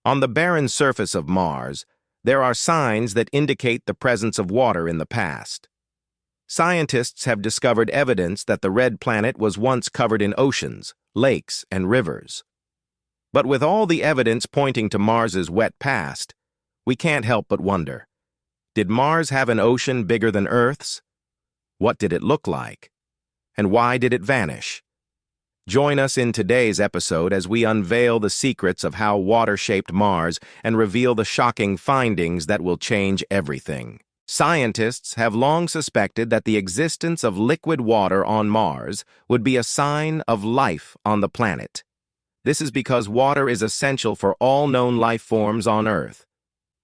On the barren surface of Mars, there are signs that indicate the presence of water in the past. Scientists have discovered evidence that the red planet was once covered in oceans, lakes, and rivers. But with all the evidence pointing to Mars's wet past, we can't help but wonder, did Mars have an ocean bigger than Earth's? What did it look like? And why did it vanish? Join us in today's episode as we unveil the secrets of how water shaped Mars and reveal the shocking findings that will change everything. Scientists have long suspected that the existence of liquid water on Mars would be a sign of life on the planet. This is because water is essential for all known life forms on Earth.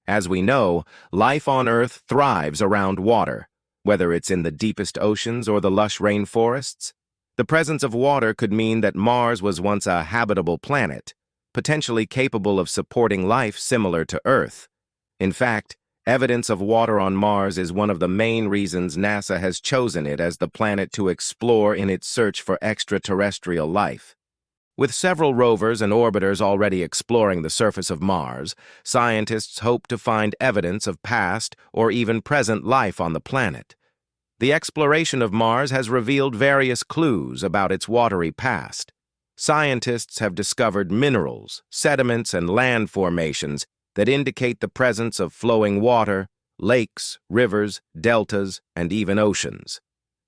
As we know, life on Earth thrives around water, whether it's in the deepest oceans or the lush rainforests. The presence of water could mean that Mars was once a habitable planet, potentially capable of supporting life similar to Earth. In fact, evidence of water on Mars is one of the main reasons NASA has chosen it as the planet to explore in its search for extraterrestrial life. With several rovers and orbiters already exploring the surface of Mars, scientists hope to find evidence of past or even present life on the planet. The exploration of Mars has revealed various clues about its watery past. Scientists have discovered minerals, sediments, and land formations that indicate the presence of flowing water, lakes, rivers, deltas, and even oceans.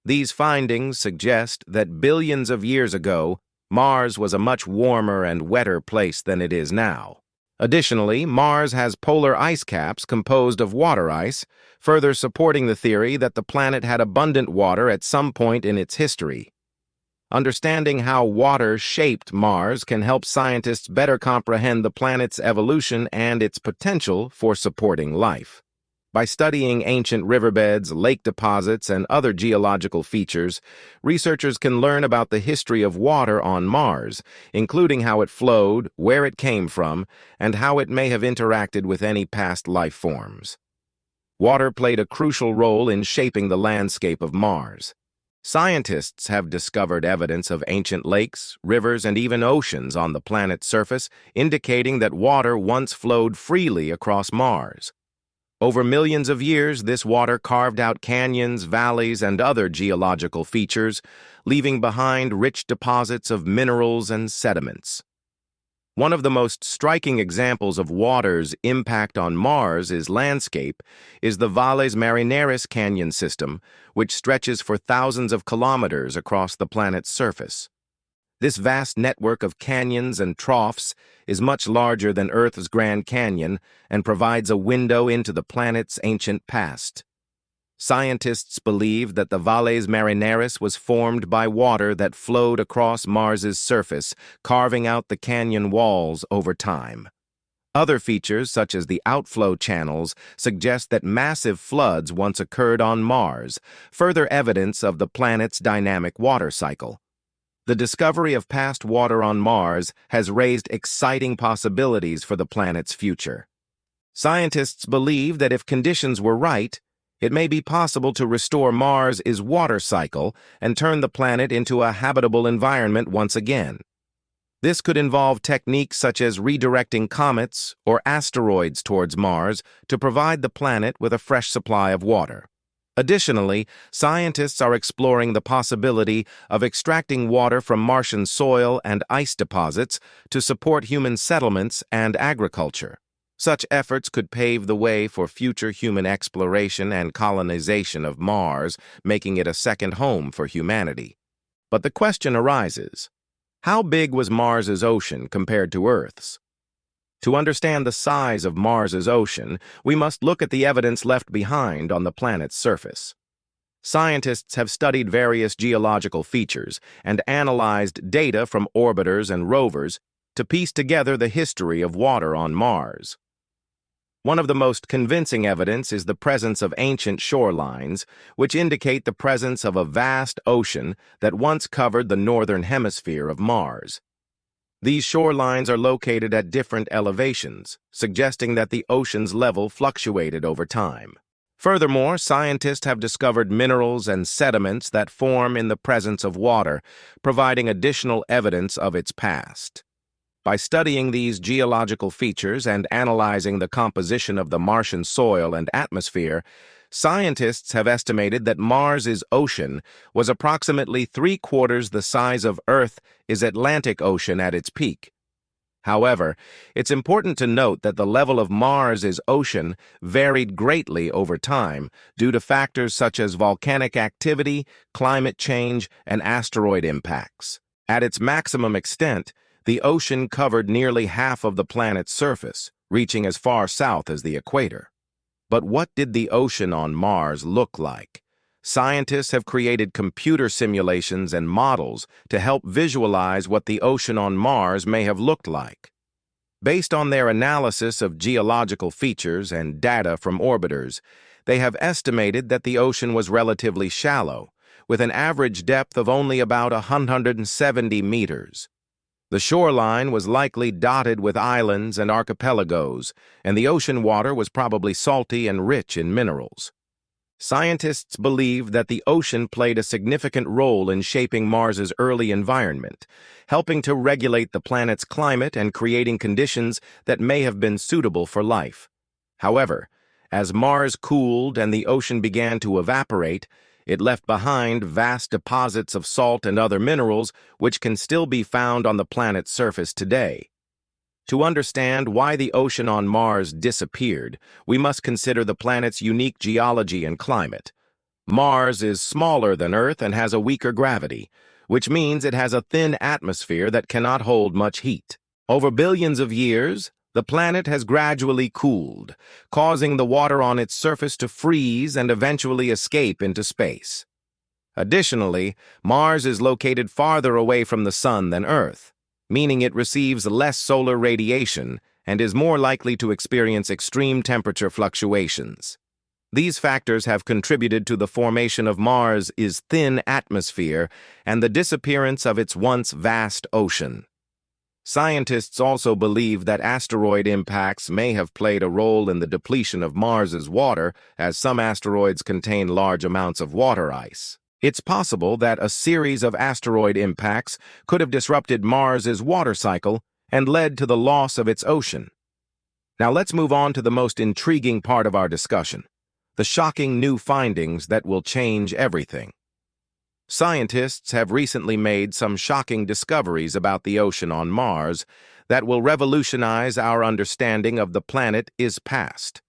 These findings suggest that billions of years ago, Mars was a much warmer and wetter place than it is now. Additionally, Mars has polar ice caps composed of water ice, further supporting the theory that the planet had abundant water at some point in its history. Understanding how water shaped Mars can help scientists better comprehend the planet's evolution and its potential for supporting life. By studying ancient riverbeds, lake deposits, and other geological features, researchers can learn about the history of water on Mars, including how it flowed, where it came from, and how it may have interacted with any past life forms. Water played a crucial role in shaping the landscape of Mars. Scientists have discovered evidence of ancient lakes, rivers, and even oceans on the planet's surface, indicating that water once flowed freely across Mars. Over millions of years, this water carved out canyons, valleys, and other geological features, leaving behind rich deposits of minerals and sediments. One of the most striking examples of water's impact on Mars' landscape is the Valles Marineris canyon system, which stretches for thousands of kilometers across the planet's surface. This vast network of canyons and troughs is much larger than Earth's Grand Canyon and provides a window into the planet's ancient past. Scientists believe that the Valles Marineris was formed by water that flowed across Mars's surface, carving out the canyon walls over time. Other features, such as the outflow channels, suggest that massive floods once occurred on Mars, further evidence of the planet's dynamic water cycle. The discovery of past water on Mars has raised exciting possibilities for the planet's future. Scientists believe that if conditions were right, it may be possible to restore Mars' water cycle and turn the planet into a habitable environment once again. This could involve techniques such as redirecting comets or asteroids towards Mars to provide the planet with a fresh supply of water. Additionally, scientists are exploring the possibility of extracting water from Martian soil and ice deposits to support human settlements and agriculture. Such efforts could pave the way for future human exploration and colonization of Mars, making it a second home for humanity. But the question arises, how big was Mars's ocean compared to Earth's? To understand the size of Mars's ocean, we must look at the evidence left behind on the planet's surface. Scientists have studied various geological features and analyzed data from orbiters and rovers to piece together the history of water on Mars. One of the most convincing evidence is the presence of ancient shorelines, which indicate the presence of a vast ocean that once covered the northern hemisphere of Mars. These shorelines are located at different elevations, suggesting that the ocean's level fluctuated over time. Furthermore, scientists have discovered minerals and sediments that form in the presence of water, providing additional evidence of its past. By studying these geological features and analyzing the composition of the Martian soil and atmosphere, scientists have estimated that Mars's ocean was approximately 3/4 the size of Earth's Atlantic Ocean at its peak. However, it's important to note that the level of Mars's ocean varied greatly over time due to factors such as volcanic activity, climate change, and asteroid impacts. At its maximum extent, the ocean covered nearly half of the planet's surface, reaching as far south as the equator. But what did the ocean on Mars look like? Scientists have created computer simulations and models to help visualize what the ocean on Mars may have looked like. Based on their analysis of geological features and data from orbiters, they have estimated that the ocean was relatively shallow, with an average depth of only about 170 meters. The shoreline was likely dotted with islands and archipelagos, and the ocean water was probably salty and rich in minerals. Scientists believe that the ocean played a significant role in shaping Mars's early environment, helping to regulate the planet's climate and creating conditions that may have been suitable for life. However, as Mars cooled and the ocean began to evaporate, it left behind vast deposits of salt and other minerals which can still be found on the planet's surface today. To understand why the ocean on Mars disappeared, we must consider the planet's unique geology and climate. Mars is smaller than Earth and has a weaker gravity, which means it has a thin atmosphere that cannot hold much heat. Over billions of years, the planet has gradually cooled, causing the water on its surface to freeze and eventually escape into space. Additionally, Mars is located farther away from the Sun than Earth, meaning it receives less solar radiation and is more likely to experience extreme temperature fluctuations. These factors have contributed to the formation of Mars's thin atmosphere and the disappearance of its once vast ocean. Scientists also believe that asteroid impacts may have played a role in the depletion of Mars's water, as some asteroids contain large amounts of water ice. It's possible that a series of asteroid impacts could have disrupted Mars's water cycle and led to the loss of its ocean. Now let's move on to the most intriguing part of our discussion, the shocking new findings that will change everything. Scientists have recently made some shocking discoveries about the ocean on Mars that will revolutionize our understanding of the planet's past.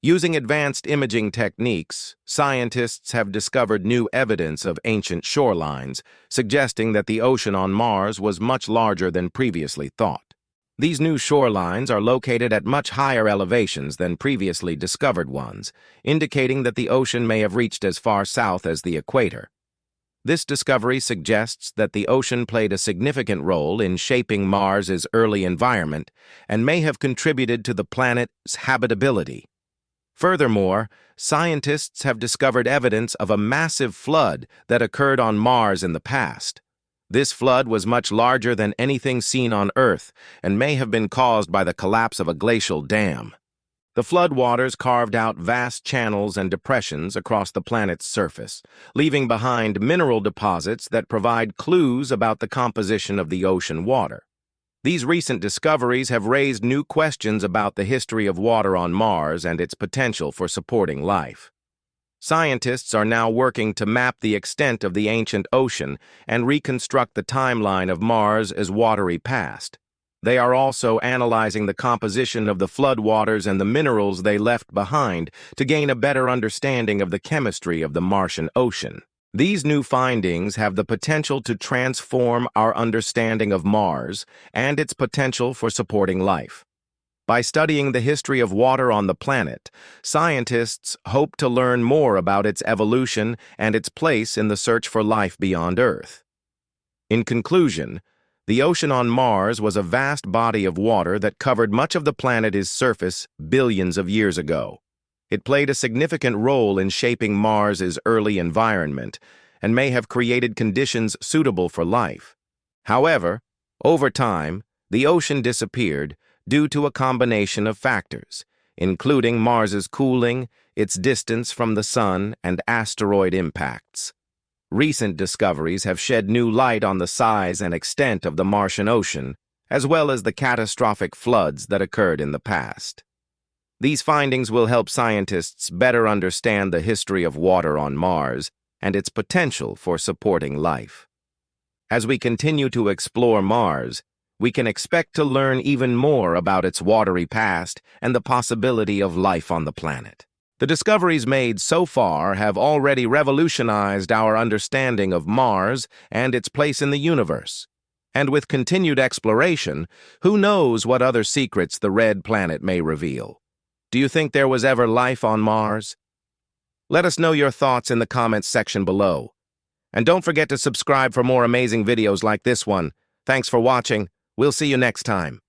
Using advanced imaging techniques, scientists have discovered new evidence of ancient shorelines, suggesting that the ocean on Mars was much larger than previously thought. These new shorelines are located at much higher elevations than previously discovered ones, indicating that the ocean may have reached as far south as the equator. This discovery suggests that the ocean played a significant role in shaping Mars's early environment and may have contributed to the planet's habitability. Furthermore, scientists have discovered evidence of a massive flood that occurred on Mars in the past. This flood was much larger than anything seen on Earth and may have been caused by the collapse of a glacial dam. The floodwaters carved out vast channels and depressions across the planet's surface, leaving behind mineral deposits that provide clues about the composition of the ocean water. These recent discoveries have raised new questions about the history of water on Mars and its potential for supporting life. Scientists are now working to map the extent of the ancient ocean and reconstruct the timeline of Mars's watery past. They are also analyzing the composition of the floodwaters and the minerals they left behind to gain a better understanding of the chemistry of the Martian ocean. These new findings have the potential to transform our understanding of Mars and its potential for supporting life. By studying the history of water on the planet, scientists hope to learn more about its evolution and its place in the search for life beyond Earth. In conclusion, the ocean on Mars was a vast body of water that covered much of the planet's surface billions of years ago. It played a significant role in shaping Mars's early environment and may have created conditions suitable for life. However, over time, the ocean disappeared due to a combination of factors, including Mars's cooling, its distance from the Sun, and asteroid impacts. Recent discoveries have shed new light on the size and extent of the Martian ocean as well as the catastrophic floods that occurred in the past. These findings will help scientists better understand the history of water on Mars and its potential for supporting life. As we continue to explore Mars, we can expect to learn even more about its watery past and the possibility of life on the planet. The discoveries made so far have already revolutionized our understanding of Mars and its place in the universe. And with continued exploration, who knows what other secrets the red planet may reveal? Do you think there was ever life on Mars? Let us know your thoughts in the comments section below. And don't forget to subscribe for more amazing videos like this one. Thanks for watching. We'll see you next time.